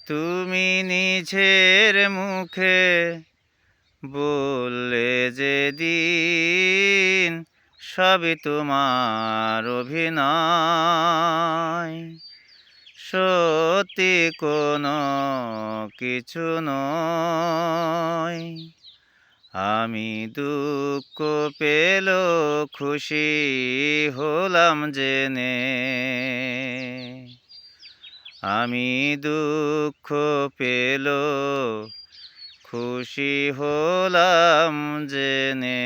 তুমি নিজের মুখে বললে যেদিন সবই তোমার অভিনয়, সত্যি কোনো কিছু নয়। আমি দুঃখ পেলেও খুশি হলাম জেনে, আমি দুঃখ পেলেও খুশি হলাম জেনে।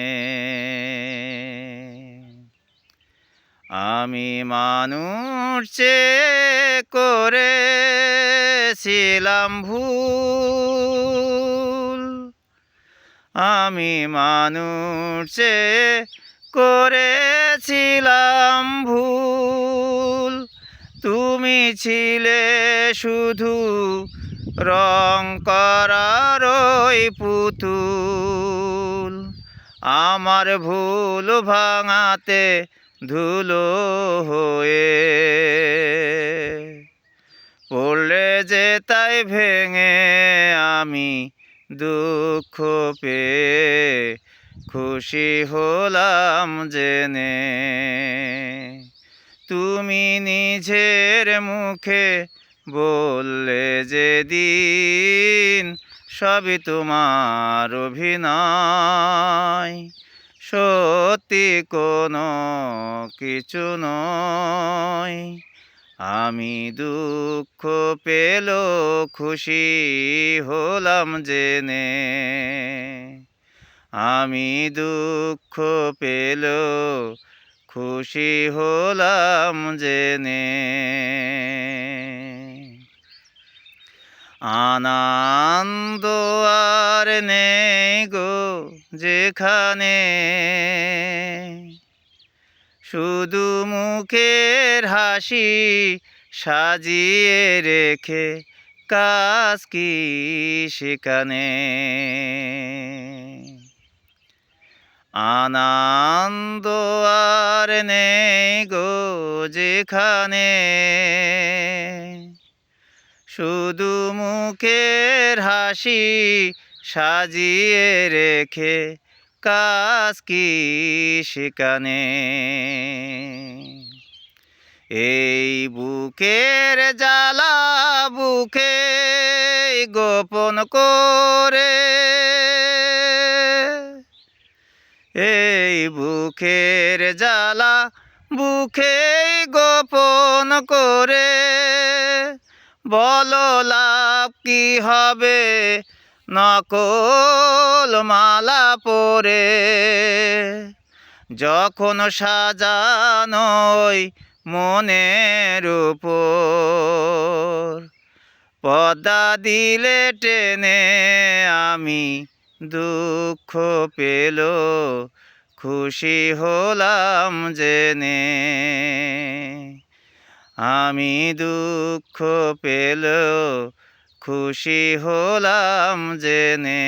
আমি মানুষ চেয়ে করেছিলাম ভুল, আমি মানুষ চেয়ে করেছিলাম ভুল। তুমি ছিলে শুধু রং করার ওই পুতুল, আমার ভুল ভাঙাতে ধুলো হয়ে পড়লে যে তাই ভেঙে। আমি দুঃখ পেয়ে খুশি হলাম জেনে, তুমি নিজের মুখে বললে যেদিন সবই তোমার অভিনয়, সত্যি কোনো কিছু নয়। আমি দুঃখ পেলেও খুশি হলাম জেনে, আমি দুঃখ পেলেও খুশি হলাম জেনে। আনন্দ আর নেই গো যেখানে, শুধু মুখের হাসি সাজিয়ে রেখে কাজ কি সেখানে। আনন্দ আর নেই গো যেখানে, শুধু মুখের হাসি সাজিয়ে রেখে কাজ কি সেখানে। এই বুকের জ্বালা বুকে গোপন করে, এই বুকের জ্বালা বুকে গোপন করে, বলো লাভ কি হবে নকল মালা পরে। যখন সাজানোই মনের উপর পর্দা দিলে টেনে, আমি দুঃখ পেলেও খুশি হলাম জেনে, আমি দুঃখ পেলেও খুশি হলাম জেনে।